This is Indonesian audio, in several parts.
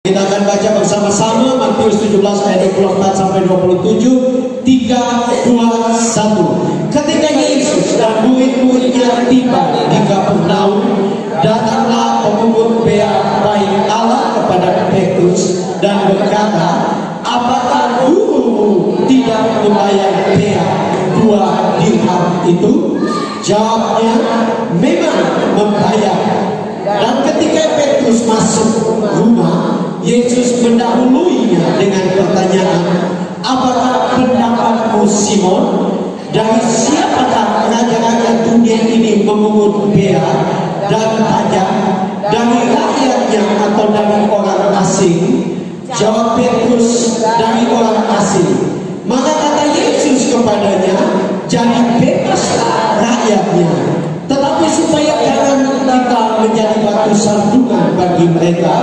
Kita akan baca bersama-sama Matius 17 ayat 24 sampai 27. 3, 2, 1. Ketika Yesus dan murid-muridnya tiba di Kapernaum, datanglah pemungut bea bait Allah kepada Petrus dan berkata, "Apakah guru tidak membayar bea 2 dirham itu?" Jawabnya, "Memang membayar." Dan ketika Petrus masuk rumah, Yesus mendahuluinya dengan pertanyaan, "Apakah pendapatmu, Simon? Dari siapakah raja-raja dunia ini memungut bea dan pajak? Dari rakyatnya atau dari orang asing?" Jawab Petrus, "Dari orang asing." Maka kata Yesus kepadanya, "Jadi bebaslah rakyatnya. Tetapi supaya jangan kita menjadi batu sandungan bagi mereka,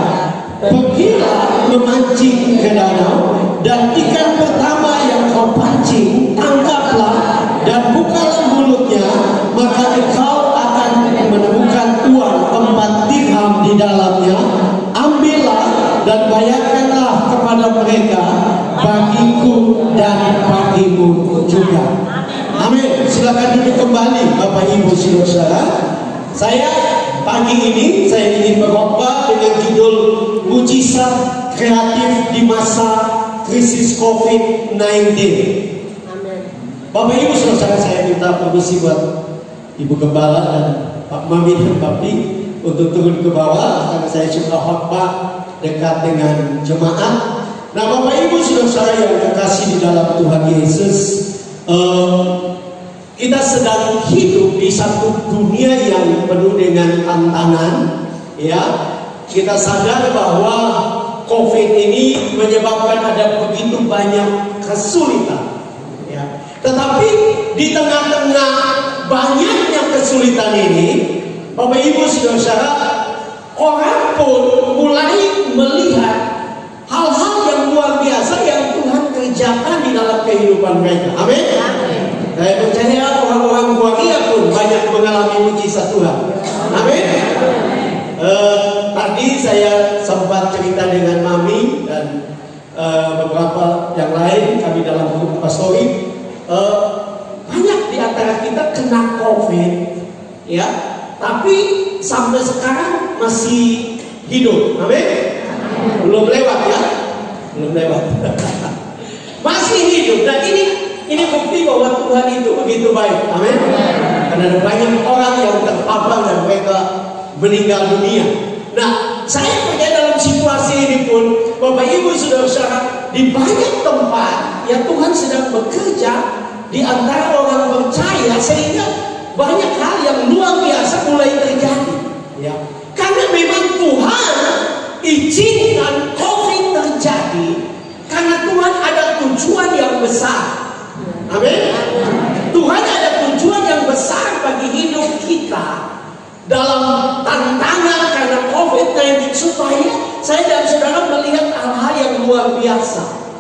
pergilah memancing ke danau, dan ikan pertama yang kau pancing, tangkaplah dan bukalah mulutnya, maka engkau akan menemukan uang 4 dirham di dalamnya. Ambillah dan bayarkanlah kepada mereka, bagiku dan bagimu juga." Amin. Silakan duduk kembali Bapak Ibu Saudara. Saya pagi ini saya ingin berkhotbah dengan judul Mujizat Kreatif di Masa Krisis COVID-19. Bapak Ibu Saudara, saya minta permisi buat Ibu Gembala dan Pak Mami dan Papi untuk turun ke bawah karena saya suka khotbah dekat dengan jemaat. Nah, Bapak Ibu Saudara yang terkasih di dalam Tuhan Yesus, kita sedang hidup di satu dunia yang penuh dengan tantangan, ya. Kita sadar bahwa COVID ini menyebabkan ada begitu banyak kesulitan, ya. Tetapi di tengah-tengah banyaknya kesulitan ini, Bapak Ibu Saudara, orang pun mulai melihat hal-hal yang luar biasa yang Tuhan kerjakan di dalam kehidupan mereka. Amin. Saya percaya orang-orang Buaria pun banyak mengalami mujizat Tuhan. Amin. Tadi saya sempat cerita dengan Mami dan beberapa yang lain, kami dalam grup pastori, banyak di antara kita kena COVID, ya, tapi sampai sekarang masih hidup. Amin. Belum lewat, ya, belum lewat. Masih hidup. Dan ini bukti bahwa Tuhan itu begitu baik. Amin. Karena ada banyak orang yang terpapar dan mereka meninggal dunia. Nah, saya percaya dalam situasi ini pun, Bapak Ibu Saudara, di banyak tempat ya Tuhan sedang bekerja di antara orang percaya, sehingga banyak hal yang luar biasa mulai terjadi. Ya, karena memang Tuhan izinkan COVID terjadi karena Tuhan ada tujuan yang besar. Amin. Tuhan ada tujuan yang besar bagi hidup kita dalam tantangan karena COVID-19, supaya saya dan saudara melihat hal-hal yang luar biasa.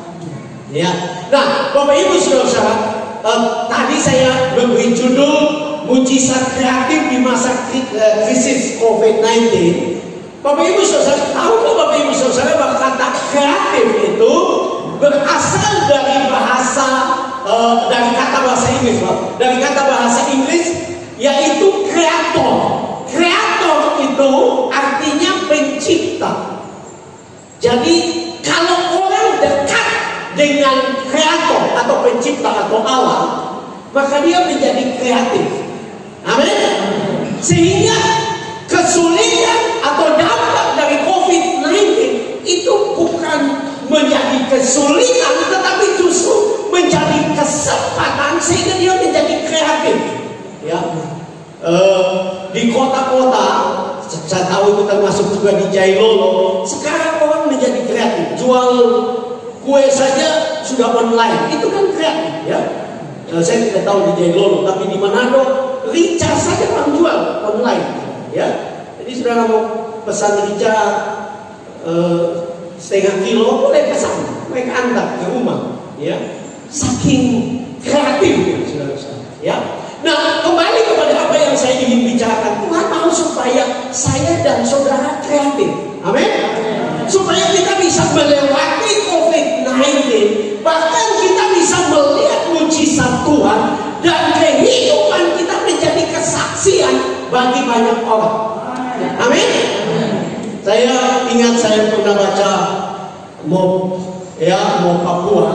Ya. Nah, Bapak Ibu Saudara, tadi saya memberi judul Mujizat Kreatif di Masa Krisis COVID-19. Bapak Ibu Saudara, tahukah Bapak Ibu Saudara bahwa kata kreatif itu berasal dari dari kata bahasa Inggris, dari kata bahasa Inggris, yaitu kreator. Kreator itu artinya pencipta. Jadi kalau orang dekat dengan kreator atau pencipta atau Allah, maka dia menjadi kreatif. Amin. Sehingga kesulitan atau dampak dari COVID-19 itu bukan menjadi kesulitan, tetapi justru menjadi kesempatan sehingga dia menjadi kreatif. Ya, di kota-kota, saya tahu itu termasuk juga di Jailolo. Sekarang orang menjadi kreatif, jual kue saja sudah online, itu kan kreatif, ya. Saya tidak tahu di Jailolo, tapi di Manado, rica saja orang jual online, ya. Jadi saudara mau pesan rica setengah kilo, boleh pesan, mereka antar ke rumah, ya. Saking kreatif, saudara-saudara, ya. Nah, kembali kepada apa yang saya ingin bicarakan. Tuhan mau supaya saya dan saudara kreatif. Amin. Supaya kita bisa melewati COVID-19, bahkan kita bisa melihat mujizat Tuhan dan kehidupan kita menjadi kesaksian bagi banyak orang. Amin. Saya ingat saya pernah baca mau Papua,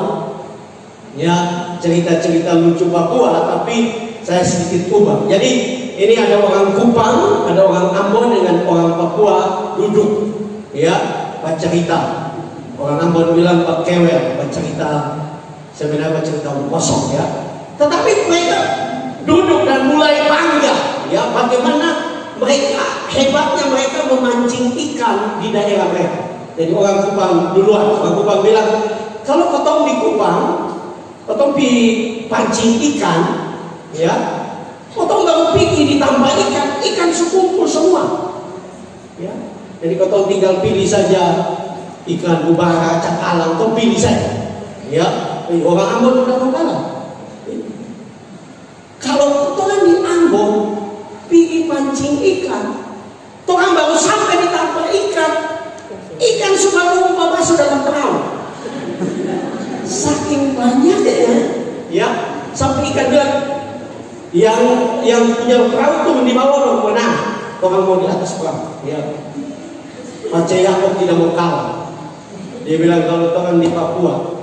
ya, cerita-cerita lucu Papua, tapi saya sedikit ubah. Jadi ini ada orang Kupang, ada orang Ambon dengan orang Papua duduk, ya, bercerita. Orang Ambon bilang Pak Kewel bercerita, sebenarnya bercerita kosong, ya. Tetapi mereka duduk dan mulai bangga, ya, bagaimana mereka hebatnya mereka memancing ikan di daerah mereka. Jadi orang Kupang duluan, orang Kupang bilang, kalau ketong di Kupang, ketong pergi pancing ikan, ya, ketong baru pergi ditambah ikan sekumpul semua, ya. Jadi ketong tinggal pilih saja ikan bubara, cakalang, ketong pilih saja, ya. Orang Ambon udah kalah. Kalau ketong di Ambon pergi pancing ikan, orang baru sampai ditambah ikan sudah lupa masuk dalam perahu. Saking banyaknya, ya, sampai ikan bilang yang punya perahu tuh di bawah orang menang, orang mau di atas perahu. Ya, Macam Yakob tidak mau kalah. Dia bilang kalau orang di Papua,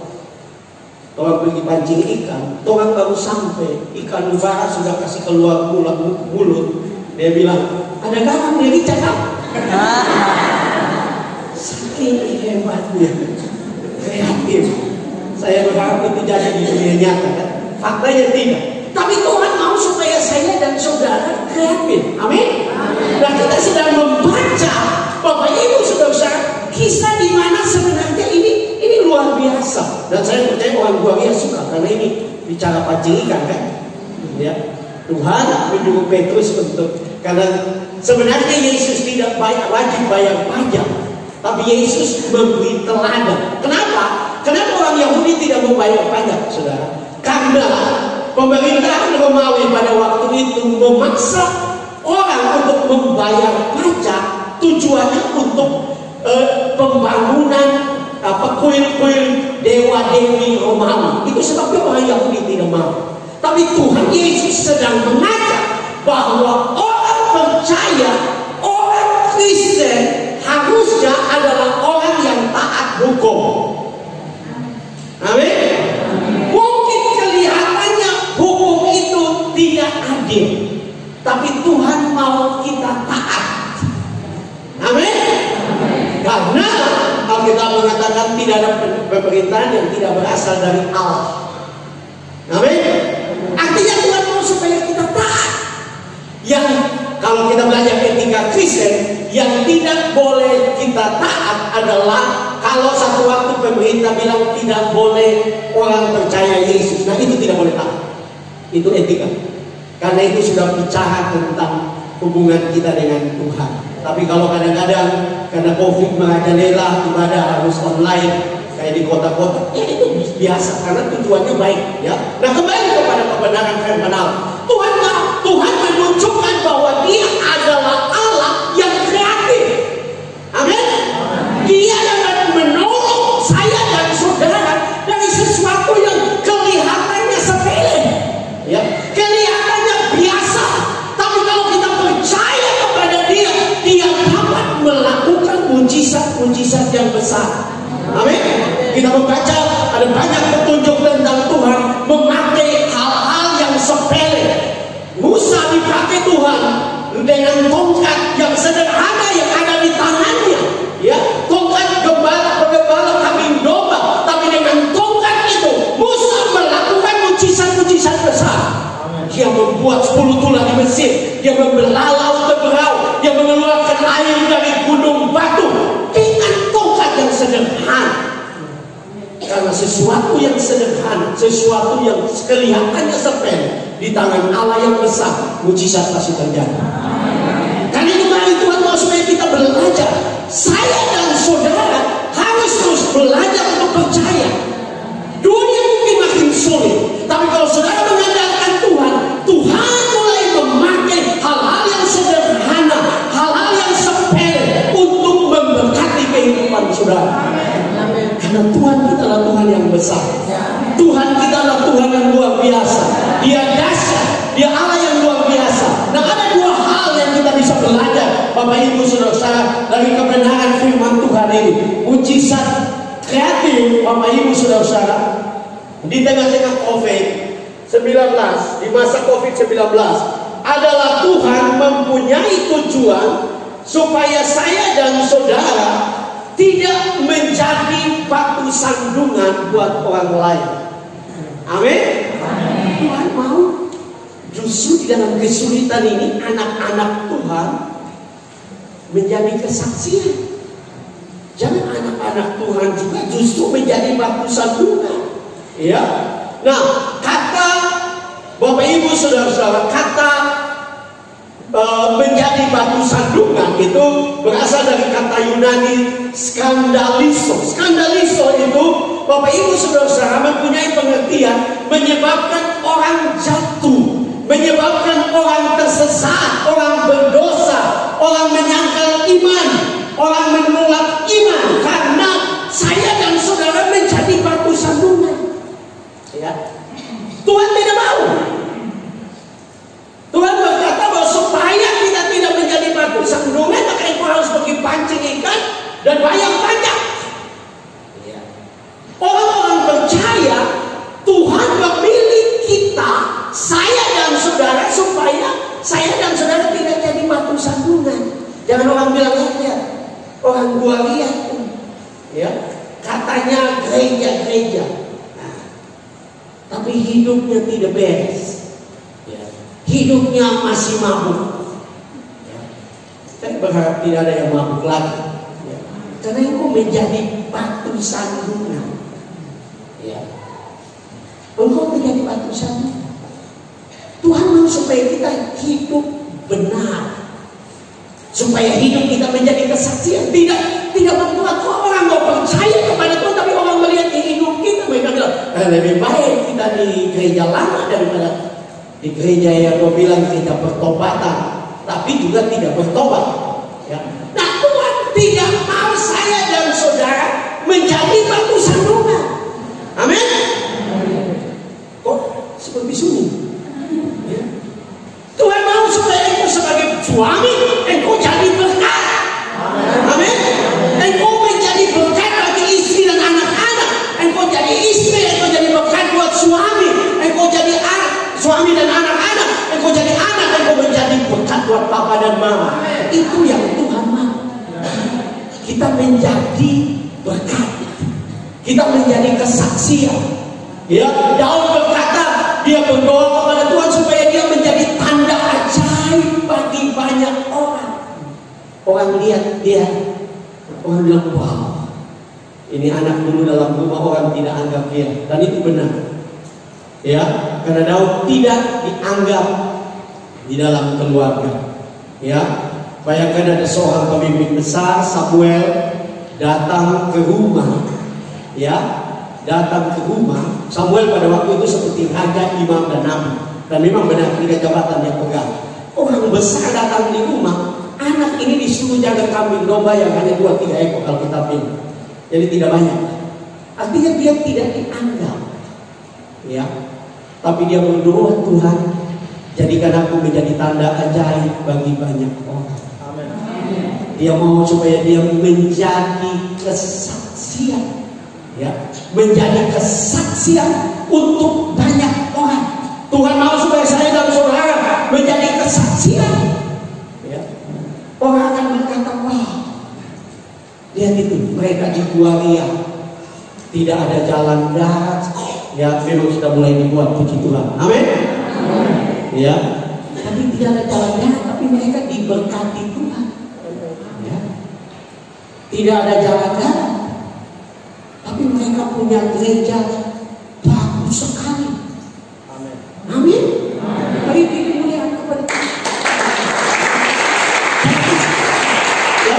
orang pergi pancing ikan, orang baru sampai ikan ubara sudah kasih keluar mulut. Dia bilang, ada garam dari cakap. Saking hebatnya, kreatif. Saya berharap itu jadi di dunia nyata, kan? Faktanya tidak. Tapi Tuhan mau supaya saya dan saudara kreatif. Amin. Dan kita sedang membaca, Bapak Ibu saudara, kisah di mana sebenarnya ini luar biasa. Dan saya percaya orang Buangnya suka karena ini bicara pancing ikan, kan? Ya. Tuhan menyuruh Petrus karena sebenarnya Yesus tidak wajib bayar pajak, tapi Yesus memberi teladan. Kenapa? Kenapa orang Yahudi tidak mau bayar pajak, saudara? Karena pemerintahan Romawi pada waktu itu memaksa orang untuk membayar pajak, tujuannya untuk pembangunan kuil-kuil dewa-dewi Romawi. Itu sebabnya orang Yahudi tidak mau. Tapi Tuhan Yesus sedang mengajak bahwa orang percaya, orang Kristen harusnya adalah orang yang taat hukum. Amin. Mungkin kelihatannya hukum itu tidak adil, tapi Tuhan mau kita taat. Amin. Karena Alkitab mengatakan tidak ada pemerintahan yang tidak berasal dari Allah. Amin. Artinya Tuhan mau supaya kita taat. Yang kalau kita belajar etika Kristen, yang tidak boleh kita taat adalah kalau satu waktu pemerintah bilang tidak boleh orang percaya Yesus. Nah, itu tidak boleh taat. Itu etika. Karena itu sudah bicara tentang hubungan kita dengan Tuhan. Tapi kalau kadang-kadang karena COVID merajalela, ibadah harus online kayak di kota-kota, ya itu biasa karena tujuannya baik, ya. Nah, kembali kepada kebenaran firman Allah. Tuhan menunjukkan bahwa Dia adalah Allah yang kreatif. Amin. Dia yang akan menolong saya dan saudara dari sesuatu yang kelihatannya sepele, ya, kelihatannya biasa. Tapi kalau kita percaya kepada Dia, Dia dapat melakukan mujizat-mujizat yang besar. Amin. Kita membaca ada banyak petunjuk tentang Tuhan memakai hal-hal yang sepele. Musa dipakai Tuhan dengan tongkat yang sederhana yang ada di tangannya, ya, tongkat penggembala kambing domba, tapi dengan tongkat itu Musa melakukan mujizat-mujizat besar. Dia membuat 10 tulah di Mesir, dia membelah laut berau, dia mengeluarkan air dari gunung batu dengan tongkat yang sederhana. Karena sesuatu yang sederhana, sesuatu yang kelihatannya sepele di tangan Allah yang besar, mujizat pasti terjadi. Karena itu mari Tuhan mau supaya kita belajar. Saya dan saudara harus terus belajar untuk percaya. Dunia mungkin makin sulit, tapi kalau saudara mengandalkan Tuhan, Tuhan mulai memakai hal-hal yang sederhana, hal-hal yang sepele untuk memberkati kehidupan saudara. Karena Tuhan kita adalah Tuhan yang besar. Tuhan kita adalah Tuhan yang luar biasa. Dia dahsyat, Dia Allah yang luar biasa. Nah, ada dua hal yang kita bisa belajar, Bapak Ibu Saudara-saudara, dari kebenaran firman Tuhan ini. Mujizat kreatif, Bapak Ibu Saudara-saudara, di tengah-tengah COVID-19, di masa COVID-19, adalah Tuhan mempunyai tujuan supaya saya dan saudara tidak menjadi batu sandungan buat orang lain. Amin. Tuhan mau justru di dalam kesulitan ini anak-anak Tuhan menjadi kesaksian. Jangan anak-anak Tuhan juga justru menjadi batu sandungan. Ya. Nah, kata Bapak Ibu Saudara-saudara, kata menjadi batu sandungan itu berasal dari kata Yunani skandaliso. Skandaliso itu, Bapak Ibu Saudara-saudara, mempunyai pengertian menyebabkan orang jatuh, menyebabkan orang tersesat, orang berdosa, orang menyangkal iman, orang menolak iman karena saya dan saudara menjadi batu sandungan. Ya. Tuhan tidak mau. Tuhan berkata bahwa supaya kita tidak menjadi batu sandungan, maka engkau harus pergi pancing ikan dan bayar pajak. Ya. Orang-orang percaya Tuhan memilih kita, saya dan saudara, supaya saya dan saudara tidak jadi batu sandungan. Jangan orang bilang, ya, orang gua lihat tuh, ya, katanya gereja-gereja. Tapi hidupnya tidak beres, ya. Hidupnya masih mabuk. Ya. Saya berharap tidak ada yang mabuk lagi, ya. Karena itu menjadi batu sandungan. Ya. Engkau menjadi batu sandungan. Tuhan mau supaya kita hidup benar, supaya hidup kita menjadi kesaksian. Tidak membuat orang mau percaya kepada Tuhan, tapi orang melihat di hidup kita, mereka bilang, lebih baik kita di gereja lama daripada di gereja yang kau bilang gereja pertobatan, tapi juga tidak bertobat. Ya. Nah, Tuhan tidak mau saya dan saudara menjadi batu sandungan. Amin. Kok seperti sunyi? Ya. Tuhan mau supaya engkau sebagai suami, engkau jadi berkat. Amin. Engkau menjadi berkat bagi istri dan anak-anak. Engkau jadi istri, engkau jadi berkat buat suami. Engkau jadi suami dan anak-anak. Engkau jadi anak, engkau menjadi berkat buat papa dan mama. Itu yang Tuhan mau. Kita menjadi berkat. Kita menjadi kesaksian. Ya, Daud berkata, dia berdoa kepada Tuhan supaya dia menjadi tanda ajaib bagi banyak orang. Orang lihat dia, orang bilang, wow, ini anak dulu dalam rumah orang tidak anggap dia. Dan itu benar. Ya, karena Daud tidak dianggap di dalam keluarga. Ya, bayangkan ada seorang pemimpin besar, Samuel, datang ke rumah. Ya, datang ke rumah. Samuel pada waktu itu seperti raja, imam, dan nabi. Dan memang benar tiga jabatan yang pegang. Orang besar datang di rumah. Anak ini disuruh jaga kambing domba yang hanya 2-3 ekor kalau kita pilih. Jadi tidak banyak. Artinya dia tidak dianggap. Ya. Tapi dia berdoa, Tuhan, jadikan aku menjadi tanda ajaib bagi banyak orang. Amin. Dia mau supaya dia menjadi kesaksian. Ya, menjadi kesaksian untuk banyak orang. Tuhan mau supaya saya dan saudara menjadi kesaksian. Ya. Orang akan berkata, wah, lihat itu, mereka di Guaria tidak ada jalan darat. Ya, memang sudah mulai dibuat, puji Tuhan. Amin. Ya, tapi tidak ada jalan darat, tapi mereka diberkati Tuhan. Ya. Tidak ada jalan darat, tapi mereka punya gereja bagus sekali. Amin. Amin. Mari kita muliakan kepada Tuhan. Ya.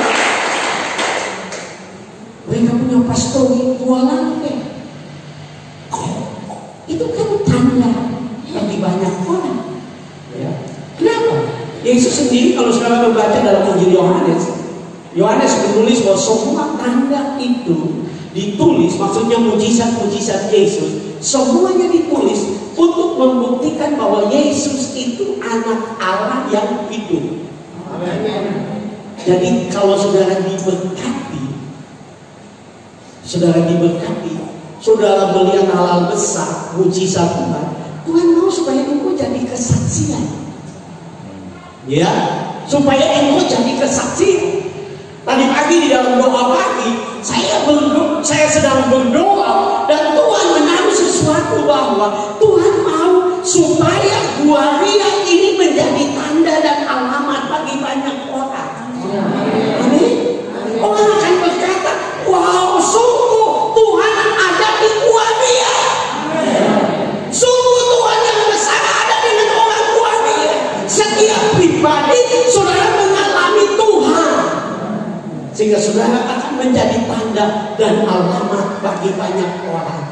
Mereka punya pastori 2 lantai. Itu kan tanda bagi banyak orang. Ya. Kenapa? Yesus sendiri kalau saudara membaca dalam Injil Yohanes menulis bahwa semua tanda itu ditulis, maksudnya mujizat-mujizat Yesus, semuanya ditulis untuk membuktikan bahwa Yesus itu anak Allah yang hidup. Amin. Jadi kalau saudara diberkati, saudara melihat hal-hal besar, mujizat Tuhan, Tuhan mau supaya engkau jadi kesaksian. Ya, supaya engkau jadi kesaksian. Tadi pagi di dalam doa pagi, saya sedang berdoa dan Tuhan menaruh sesuatu bahwa Tuhan mau supaya Guaria ini menjadi tanda dan alamat bagi banyak orang. Amin. Orang akan berkata, wow, sungguh Tuhan ada di Guaria. Sungguh Tuhan yang besar ada dengan orang Guaria. Setiap pribadi saudara mengalami Tuhan, sehingga saudara akan menjadi tanda dan alamat bagi banyak orang.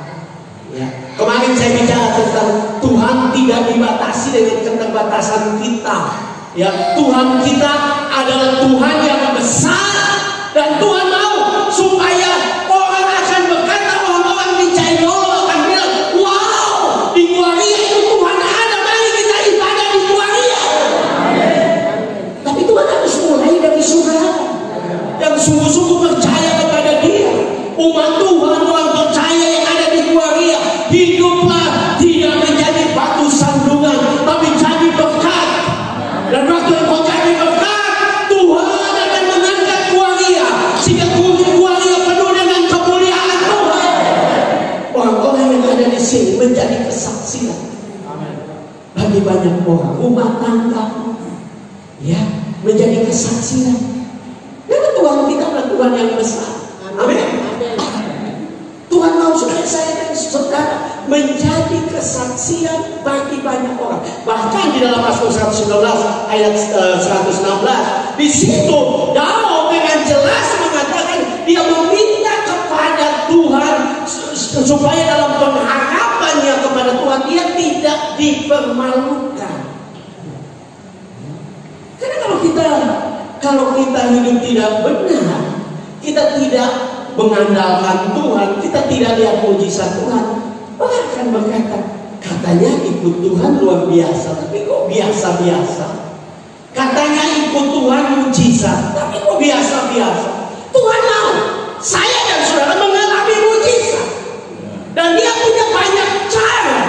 Ya. Kemarin saya bicara tentang Tuhan tidak dibatasi dengan keterbatasan kita. Ya, Tuhan kita adalah Tuhan yang besar dan Tuhan mau supaya orang akan berkata, orang-orang di Cainolo akan bilang, wow, di Guaria itu Tuhan ada, mari kita ibadah di Guaria. Tapi Tuhan harus mulai dari saudara yang sungguh-sungguh percaya kepada Dia. Umat Tuhan, orang percaya yang ada di Guaria, hiduplah tidak menjadi batu sandungan, tapi jadi berkat. Dan waktu engkau jadi berkat, Tuhan akan mengangkat Guaria sehingga Guaria penuh dengan kemuliaan Tuhan. Orang-orang yang ada di sini menjadi kesaksian bagi banyak orang. Rumah tangga, ya, menjadi kesaksian. Karena Tuhan kita adalah Tuhan yang besar. Amin. Tuhan mau supaya saya dan saudara menjadi kesaksian bagi banyak orang. Bahkan di dalam Mazmur 119 ayat 116, di situ Daud dengan jelas mengatakan dia meminta kepada Tuhan supaya dalam pengharapannya kepada Tuhan dia tidak dipermalukan. Karena kalau kita hidup tidak benar, kita tidak mengandalkan Tuhan, kita tidak lihat mujizat Tuhan, orang akan berkata, katanya ikut Tuhan luar biasa, tapi kok biasa-biasa. Katanya ikut Tuhan mujizat, tapi kok biasa-biasa. Tuhan mau saya dan saudara mengalami mujizat, dan Dia punya banyak cara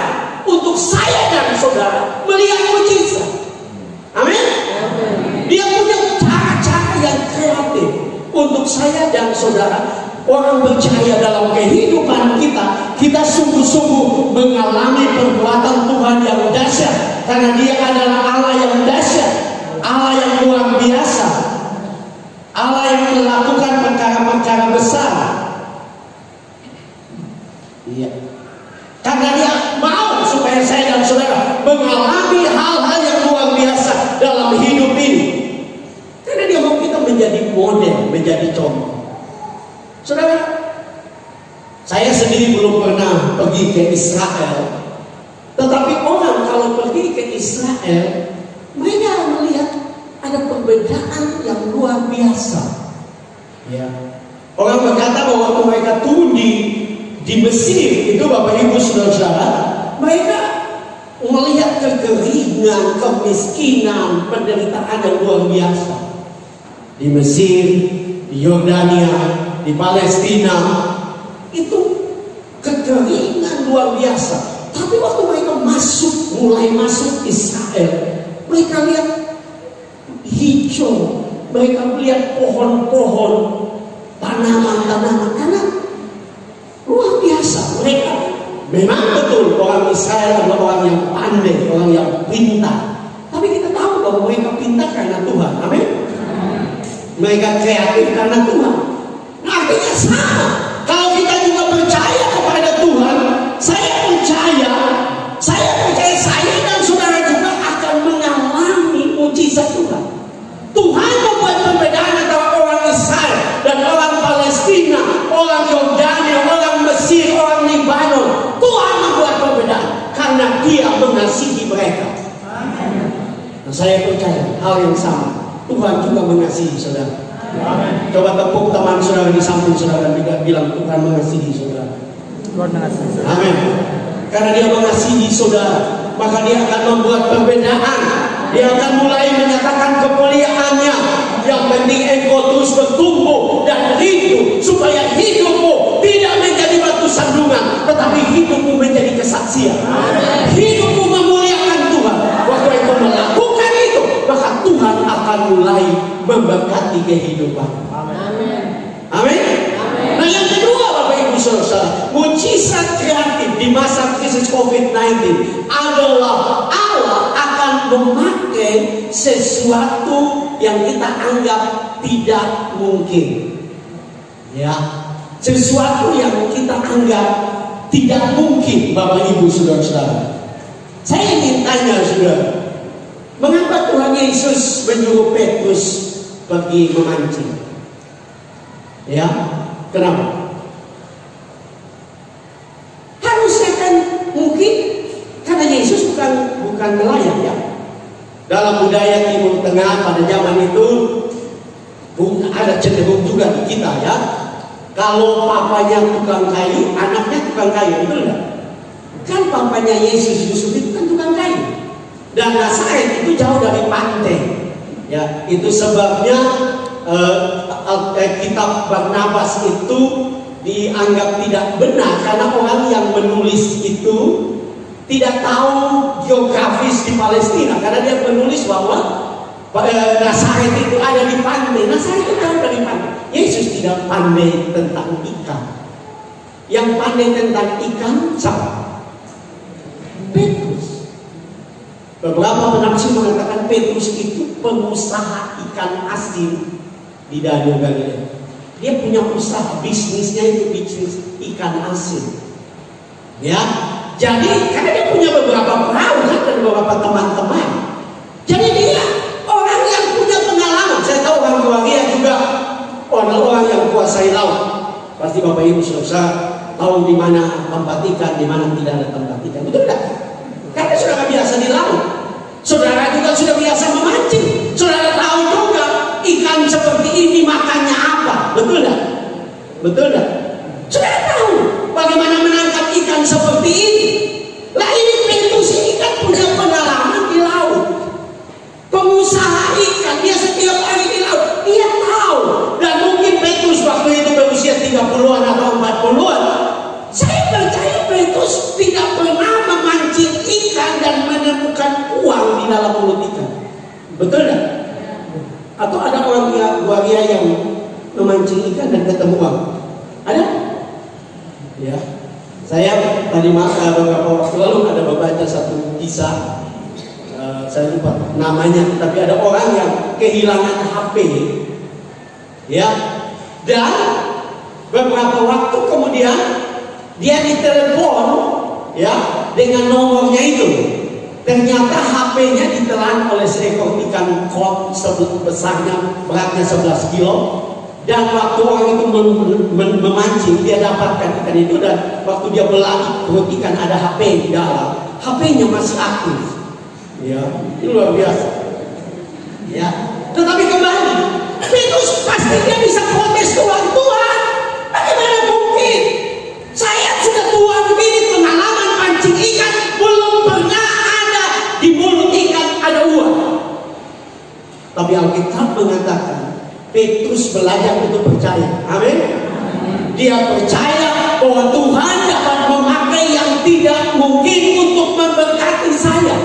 untuk saya dan saudara melihat mujizat. Amin. Dia punya cara-cara yang kreatif untuk saya dan saudara. Orang percaya dalam kehidupan kita sungguh-sungguh mengalami perbuatan Tuhan yang dahsyat, karena Dia adalah Allah yang dahsyat, Allah yang luar biasa, Allah yang melakukan perkara-perkara besar. Iya. Karena Dia mau supaya saya dan saudara mengalami hal-hal yang luar biasa dalam hidup ini. Karena Dia mau kita menjadi model, menjadi contoh. Saudara, saya sendiri belum pernah pergi ke Israel. Tetapi orang kalau pergi ke Israel, mereka melihat ada perbedaan yang luar biasa. Ya. Orang berkata bahwa waktu mereka turun di Mesir, itu Bapak Ibu Saudara, mereka melihat kekeringan, kemiskinan, penderitaan yang luar biasa. Di Mesir, di Yordania, di Palestina, itu kekeringan luar biasa. Tapi waktu mereka mulai masuk Israel, mereka lihat hijau, mereka lihat pohon-pohon, tanaman-tanaman, karena luar biasa. Mereka memang betul orang Israel adalah orang yang pandai, orang yang pintar. Tapi kita tahu bahwa mereka pintar karena Tuhan. Amin. Mereka kreatif karena Tuhan. Artinya sama. Kalau kita juga percaya kepada Tuhan, saya percaya saya dan saudara juga akan mengalami mujizat Tuhan. Tuhan membuat perbedaan antara orang Israel dan orang Palestina, orang Yordania, orang Mesir, orang Libanon. Tuhan membuat perbedaan karena Dia mengasihi mereka. Dan saya percaya hal yang sama. Tuhan juga mengasihi saudara. Coba tepuk teman saudara di samping saudara, bilang Tuhan mengasihi saudara. Amin. Karena dia mengasihi saudara, maka dia akan membuat perbedaan. Dia akan mulai menyatakan kemuliaannya. Yang penting engkau terus bertumbuh dan hidup, supaya hidupmu tidak menjadi batu sandungan, tetapi hidupmu menjadi kesaksian. Hidupmu memuliakan Tuhan. Waktu engkau melakukan itu, maka Tuhan akan mulai memberkati kehidupan. Amin. Nah, yang kedua, Bapak Ibu Saudara, mujizat kreatif di masa krisis COVID-19 adalah Allah akan memakai sesuatu yang kita anggap tidak mungkin. Ya, sesuatu yang kita anggap tidak mungkin, Bapak Ibu Saudara. Saya ingin tanya saudara, mengapa Tuhan Yesus menyuruh Petrus pergi memancing? Ya, kenapa? Harusnya kan mungkin karena Yesus bukan nelayan ya. Dalam budaya Timur Tengah pada zaman itu ada cenderung juga di kita ya. Kalau papanya tukang kayu, anaknya tukang kayu, betul nggak? Kan papanya Yesus Yusuf itu kan tukang kayu. Dan Nazaret itu jauh dari pantai. Ya, itu sebabnya kitab Barnabas itu dianggap tidak benar karena orang yang menulis itu tidak tahu geografis di Palestina, karena dia menulis bahwa Nazaret itu ada di pantai. Nazaret itu jauh dari pantai. Yesus tidak pandai tentang ikan. Yang pandai tentang ikan siapa? Petrus. Beberapa penafsir mengatakan Petrus itu pengusaha ikan asin di Danau Galilea. Dia punya usaha, bisnisnya itu bisnis ikan asin. Ya, jadi karena dia punya beberapa perahu kan, dan beberapa teman-teman. Jadi dia orang yang punya pengalaman. Saya tahu orang Georgia juga orang-orang yang kuasai laut. Pasti Bapak Ibu Saudara tahu di mana tempat ikan, di mana tidak ada tempat ikan. Betul tidak? Karena saudara biasa di laut. Saudara juga sudah biasa memancing. Saudara tahu juga ikan seperti ini makannya apa. Betul tidak? Betul tidak? Saudara tahu bagaimana menangkap ikan seperti ini. Lah ini Petrus ini kan punya pengalaman di laut. Pengusaha ikan, dia setiap hari di laut. Dia tahu. Dan mungkin Petrus waktu itu berusia 30-an atau 40-an. Saya percaya Petrus tidak pernah memancing ikan dan menemukan uang di dalam mulut ikan. Betul tidak? Atau ada orang Georgia yang memancing ikan dan ketemu uang? Ada? Ya. Saya tadi beberapa waktu lalu ada membaca satu kisah. Saya lupa namanya, tapi ada orang yang kehilangan HP. Ya. Dan beberapa waktu kemudian dia ditelepon ya dengan nomornya itu. Ternyata HP-nya ditelan oleh seekor ikan koi besarnya, beratnya 11 kilo. Dan waktu orang itu memancing, dia dapatkan ikan itu, dan waktu dia berlari, perut ikan ada HP di dalam. HP-nya masih aktif. Ya, itu luar biasa. Ya, tetapi kembali, Petrus pasti dia bisa protes Tuhan. Tuhan, bagaimana mungkin? Saya sudah tua begini, pengalaman pancing ikan, belum pernah ada di mulut ikan ada uang. Tapi Alkitab mengatakan Petrus belajar untuk percaya. Amin. Dia percaya bahwa Tuhan dapat memakai yang tidak mungkin untuk memberkati saya.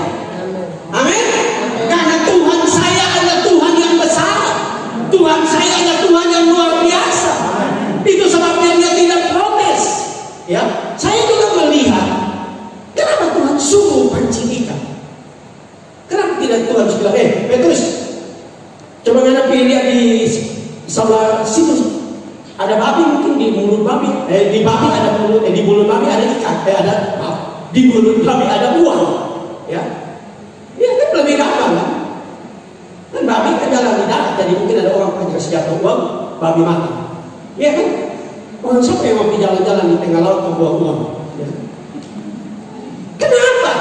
Amin. Karena Tuhan saya adalah Tuhan yang besar. Tuhan saya adalah Tuhan yang luar biasa. Itu sebabnya dia tidak protes. Ya, saya juga melihat kenapa Tuhan suruh pancing ikan. Kenapa tidak Tuhan bilang, Petrus, coba anda pilih lihat di sebelah situ, ada babi, mungkin di mulut babi, di babi ada mulut, di mulut babi ada ikan, di mulut babi ada uang, ya, ya kan lebih gampang kan? Kan babi kan jalan di darat, jadi mungkin ada orang yang kasih jatuh uang, babi mati, ya kan? Orang siapa yang mau jalan-jalan di tengah laut membawa uang? Ya. Kenapa?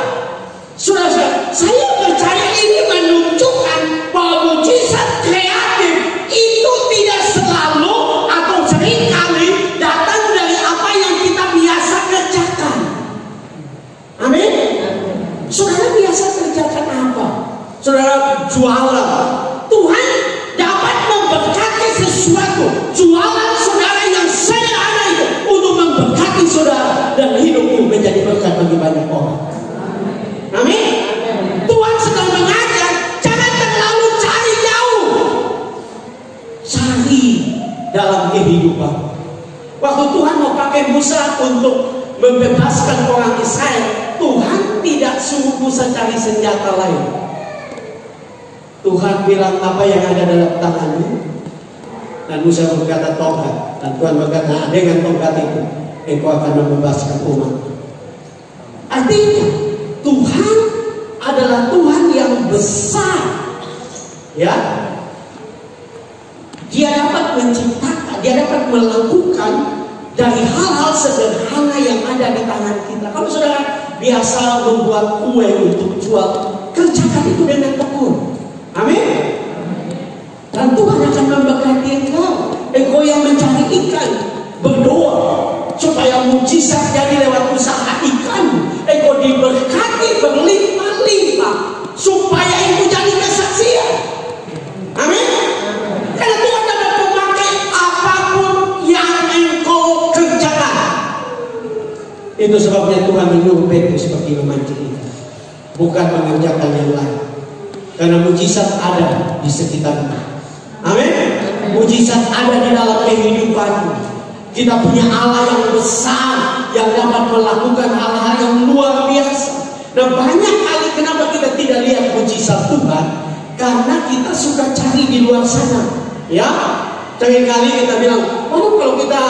Saudara, saya percaya ini menunjukkan bahwa mujizat kreatif itu tidak bagi banyak orang. Amin. Tuhan sedang mengajar, jangan terlalu cari jauh, cari dalam kehidupan. Waktu Tuhan mau pakai Musa untuk membebaskan orang Israel, Tuhan tidak suruh Musa cari senjata lain. Tuhan bilang apa yang ada dalam tanganmu, dan Musa berkata tongkat, dan Tuhan berkata dengan tongkat itu engkau akan membebaskan umat. Artinya Tuhan adalah Tuhan yang besar, ya. Dia dapat menciptakan, dia dapat melakukan dari hal-hal sederhana yang ada di tangan kita. Kalau saudara biasa membuat kue untuk jual, kerjakan itu dengan tekun. Amin. Dan Tuhan akan memberkati engkau. Engkau yang mencari ikan, berdoa supaya mujizat jadi lewat usaha ikan. Engkau diberkati berlimpah-limpah supaya engkau jadi kesaksian. Amin. Karena Tuhan dapat memakai apapun yang engkau kerjakan. Itu sebabnya Tuhan menyuruh Petrus seperti memancing ikan, bukan mengerjakan yang lain. Karena mujizat ada di sekitar kita. Amin. Mujizat ada di dalam kehidupan. Kita punya Allah yang besar, yang dapat melakukan hal-hal yang luar biasa. Dan banyak kali kenapa kita tidak lihat mujizat Tuhan, karena kita suka cari di luar sana. Ya, seringkali kita bilang, oh kalau kita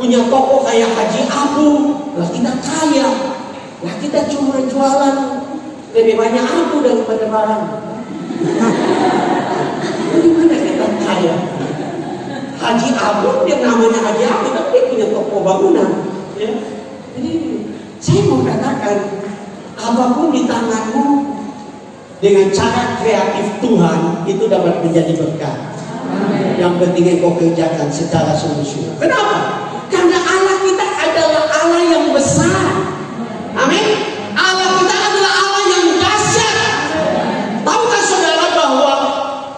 punya toko kayak Haji Abu, lah kita kaya, lah kita cuma jualan lebih banyak abu daripada barang. Bagaimana kita kaya? Haji Abu, dia namanya Haji Abu, tapi dia punya toko bangunan. Ya. Jadi saya mau katakan, apapun di tanganmu dengan cara kreatif Tuhan itu dapat menjadi berkat. Yang penting engkau kerjakan secara sungguh-sungguh. Kenapa? Karena Allah kita adalah Allah yang besar. Amin. Allah kita adalah Allah yang dahsyat. Tahukah saudara bahwa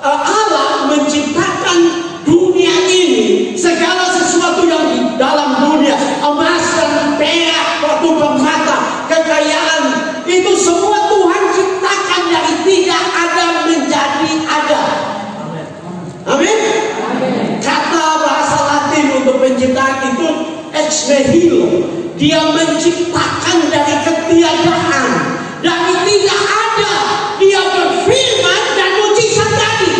Allah menciptakan dunia ini, segala sesuatu yang di dalam dunia, emas dan perak, batu permata, kekayaan, itu semua Tuhan ciptakan dari tidak ada menjadi ada. Amin. Kata bahasa Latin untuk penciptaan itu ex nihilo. Dia menciptakan dari ketiadaan, dari tidak ada. Dia berfirman dan mujizat jadi.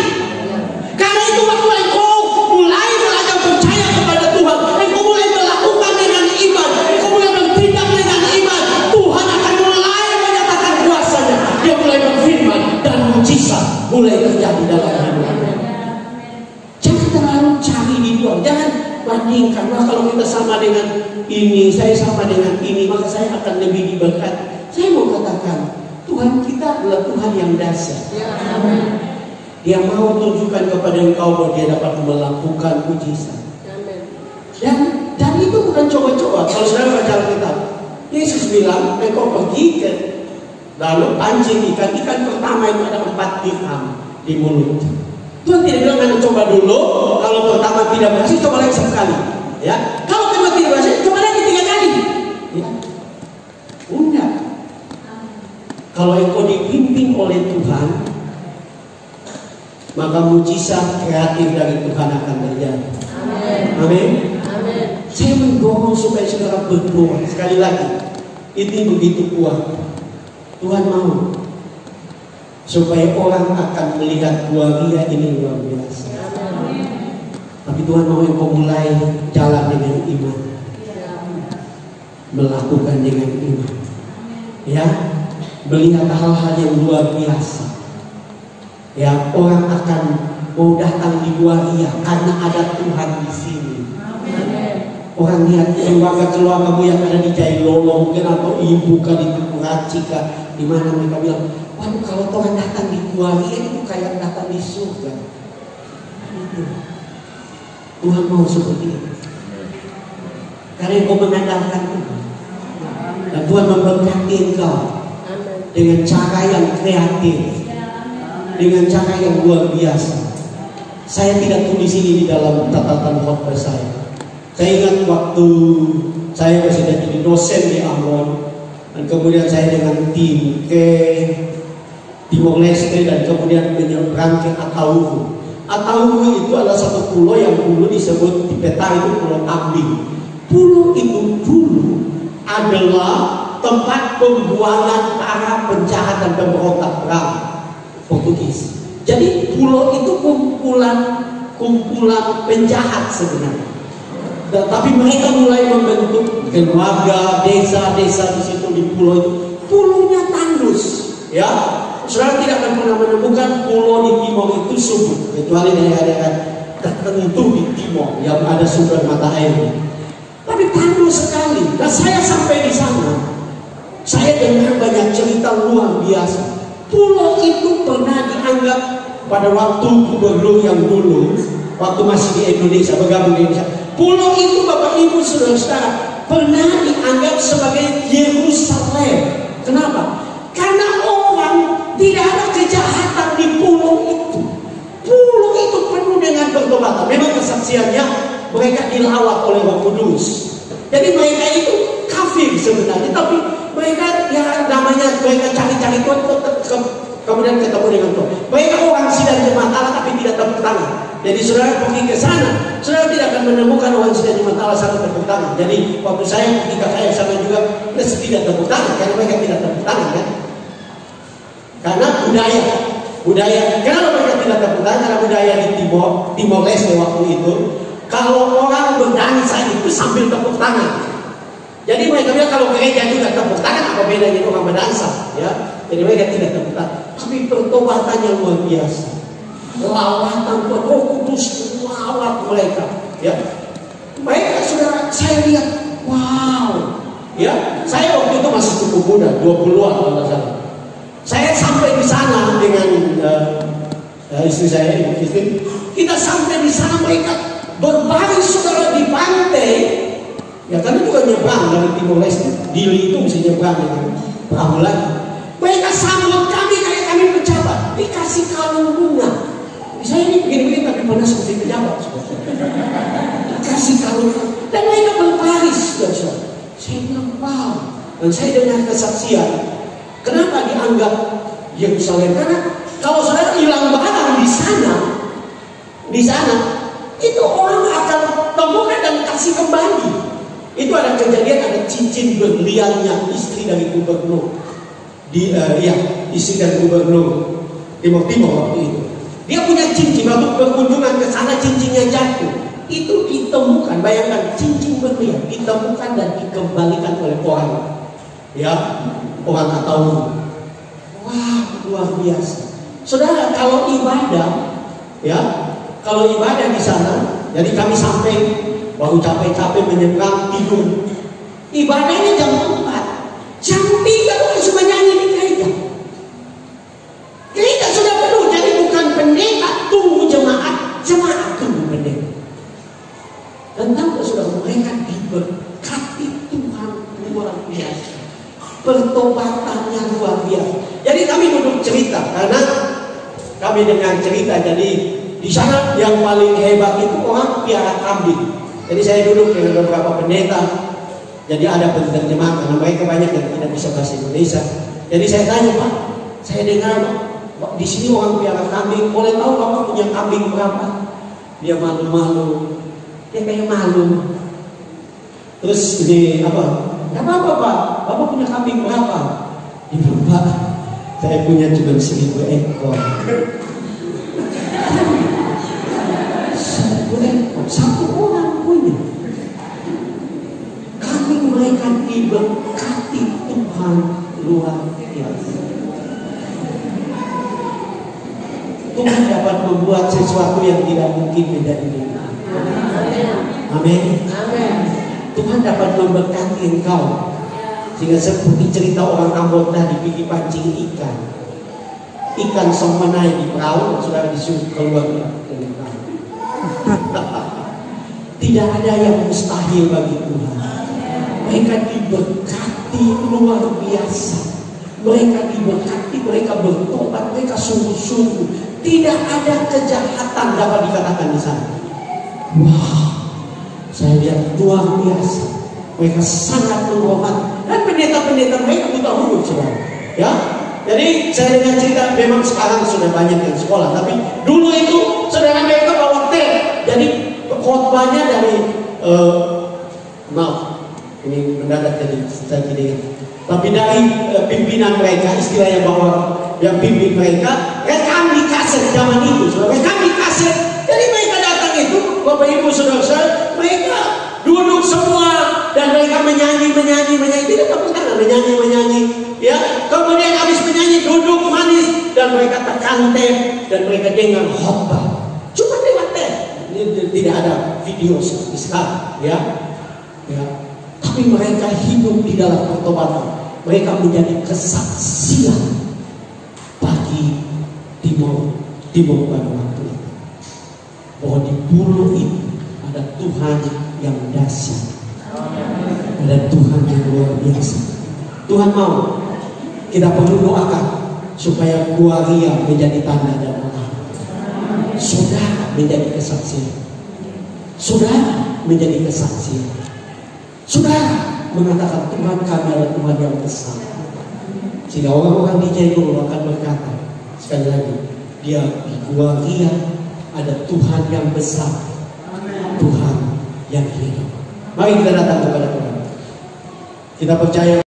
Karena itu waktu engkau mulai belajar percaya kepada Tuhan, engkau mulai melakukan dengan iman, engkau mulai bertindak dengan iman, Tuhan akan mulai menyatakan kuasanya. Dia mulai berfirman dan mujizat mulai terjadi dalam hidupmu. Jangan terlalu cari di luar, jangan bandingkan. Wah, kalau kita sama dengan ini, saya sama dengan ini, maka saya akan lebih diberkati. Saya mau katakan, Tuhan kita adalah Tuhan yang dahsyat. Dia mau tunjukkan kepada engkau bahwa dia dapat melakukan mujizat. Dan itu bukan coba-coba. Kalau saudara baca Alkitab, Yesus bilang, engkau pergi ke lalu pancing ikan. Ikan pertama itu ada 4 dirham di mulut. Tuhan tidak bilang anda coba dulu. Kalau pertama tidak berhasil, coba lagi sekali. Ya, kalau kedua tidak berhasil, coba lagi 3 kali. Ya, enggak. Kalau engkau dipimpin oleh Tuhan, maka mujizat kreatif dari Tuhan akan terjadi. Amin. Amin. Saya mendorong supaya saudara berdoa sekali lagi. Ini begitu kuat. Tuhan mau supaya orang akan melihat waria ini luar biasa. Tapi Tuhan mau engkau mulai jalan dengan iman, melakukan dengan iman, ya, melihat hal-hal yang luar biasa. Ya, orang akan mau datang di waria karena ada Tuhan di sini. Orang lihat keluarga-keluargamu yang ada di Jailolo mungkin, atau ibu kan di Kuraci, di mana mereka bilang, waduh, kalau Tuhan datang di waria itu kayak datang di surga. Itu Tuhan mau seperti itu. Karena engkau mengandalkan Tuhan, dan Tuhan memberkati engkau dengan cara yang kreatif, dengan cara yang luar biasa. Saya tidak tulis ini di dalam catatan khotbah saya. Saya ingat waktu saya masih jadi dosen di Ambon, Dan kemudian saya dengan tim ke Timor Leste dan kemudian menyeberang ke Atauru. Atauru itu adalah satu pulau yang dulu disebut di peta itu Pulau Kambing. Pulau itu dulu adalah tempat pembuangan para penjahat dan pemberontak perang Portugis. Jadi pulau itu kumpulan penjahat sebenarnya. Tapi mereka mulai membentuk keluarga, desa-desa di situ di pulau itu. Pulaunya tandus, ya. Saudara tidak akan pernah menemukan pulau di Timor itu subur, kecuali daerah-daerah tertentu di Timor yang ada sumber mata air. Tapi tandus sekali. Dan saya sampai di sana, saya dengar banyak cerita luar biasa. Pulau itu pernah dianggap pada waktu gubernur yang dulu, waktu masih di Indonesia, bergabung di Indonesia. Pulau itu Bapak Ibu Saudara pernah dianggap sebagai Yerusalem. Kenapa? Karena orang tidak ada kejahatan di pulau itu. Pulau itu penuh dengan pertobatan. Memang kesaksiannya mereka dilawat oleh Roh Kudus. Jadi mereka itu kafir sebenarnya, tapi mereka ya namanya mereka cari-cari Tuhan, kemudian ketemu dengan Tuhan. Mereka orang sidang jemaat Allah tapi tidak tepuk tangan. Jadi saudara pergi ke sana, saudara tidak akan menemukan orang sidang jemaat Allah sana tepuk tangan. Jadi waktu saya ketika saya sana juga tidak tepuk tangan karena mereka tidak tepuk tangan kan? Karena budaya. Kenapa mereka tidak tepuk tangan? Karena budaya di Timor Leste waktu itu, kalau orang berdansa itu sambil tepuk tangan. Jadi mereka bilang kalau gereja juga tepuk tangan, apa bedanya orang berdansa, ya? Jadi mereka tidak tepuk tangan. Tapi pertobatannya luar biasa. Lawatan Tuhan, Roh Kudus melawat mereka, ya. Mereka saudara, saya lihat, wow, ya. Saya waktu itu masih cukup muda, 20-an kalau tidak salah. Saya sampai di sana dengan istri saya, Ibu Christine. Kita sampai di sana, mereka berbaris saudara di pantai. Ya karena juga nyebrang dari Timor Leste, Dili itu mesti nyebrang gitu. Perahu lagi. Mereka sambut kami kayak kami pejabat, dikasih kalung bunga. Saya ini begini-begini tapi pernah seperti pejabat. Dikasih kalung dan mereka berbaris. Saya bilang wow. Dan saya dengar kesaksian. Kenapa dianggap Yerusalem? Karena kalau saudara hilang barang di sana itu orang akan temukan dan kasih kembali. Itu ada kejadian, ada cincin berliannya istri dari gubernur istri dari gubernur Timor waktu itu. Dia punya cincin, waktu berkunjungan ke sana cincinnya jatuh. Itu ditemukan, bayangkan cincin berlian ditemukan dan dikembalikan oleh orang, ya, orang atau wah luar biasa. Saudara kalau ibadah, ya, kalau ibadah di sana, jadi kami sampai baru capek-capek menyeberang tidur. Ibadahnya jam 4, jam 3 harus menyanyi di gereja. Gereja sudah penuh, jadi bukan pendeta tunggu jemaat tunggu pendeta. Dan tahu sudah mereka diberkati Tuhan luar biasa. Pertobatannya luar biasa. Jadi kami duduk cerita karena kami dengar cerita. Jadi di sana yang paling hebat itu orang piara kambing. Jadi saya duduk dengan beberapa pendeta. Jadi ada penerjemah karena mereka banyak yang tidak bisa bahasa Indonesia. Jadi saya tanya, Pak, saya dengar di sini orang piara kambing. Boleh tahu Bapak punya kambing berapa? Dia malu-malu. Dia kayak malu. Terus ini apa? Gak apa-apa Pak. Bapak punya kambing berapa? Dia bilang, Pak, saya punya cuma 1000 ekor. 1000 ekor. Satu orang punya. Kambing mereka diberkati Tuhan luar biasa. Tuhan dapat membuat sesuatu yang tidak mungkin menjadi mungkin. Amin. Tuhan dapat memberkati engkau sehingga seperti cerita orang Ambon tadi pergi pancing ikan semenai di perahu, sudah disuruh keluar dari perahu. Tidak ada yang mustahil bagi Tuhan. Mereka diberkati luar biasa. Mereka diberkati, mereka bertobat, mereka sungguh-sungguh. Tidak ada kejahatan dapat dikatakan di sana. Wah, saya lihat luar biasa. Mereka sangat menghormat, dan pendeta-pendeta mereka buta huruf, saudara. Ya, jadi saya dengar cerita, memang sekarang sudah banyak yang sekolah, tapi dulu itu saudara mereka bawa teh. Jadi khotbahnya dari maaf, ini mendadak jadi saya tidak. Tapi dari pimpinan mereka, istilahnya bahwa yang pimpin mereka rekam di kaset zaman itu, saudara, rekam di kaset. Jadi mereka datang itu, Bapak Ibu saudara, mereka duduk semua dan mereka menyanyi, tidak tepuk tangan, menyanyi, ya. Kemudian habis menyanyi duduk manis dan mereka tekan teh dan mereka dengar khotbah. Cuma lewat teh, tidak ada video seperti sekarang, ya. Tapi mereka hidup di dalam pertobatan. Mereka menjadi kesaksian bagi timur pada waktu itu, bahwa di pulau itu ada Tuhan yang dahsyat, ada Tuhan yang luar biasa. Tuhan mau kita perlu doakan supaya Guaria menjadi tanda dan bukti. Saudara menjadi kesaksian, saudara menjadi kesaksian, saudara mengatakan Tuhan kami adalah Tuhan yang besar. Sehingga orang-orang di Jaipur akan berkata sekali lagi, dia di Guaria ada Tuhan yang besar, Tuhan yang hidup. Mari kita datang kepada Tuhan. Kita percaya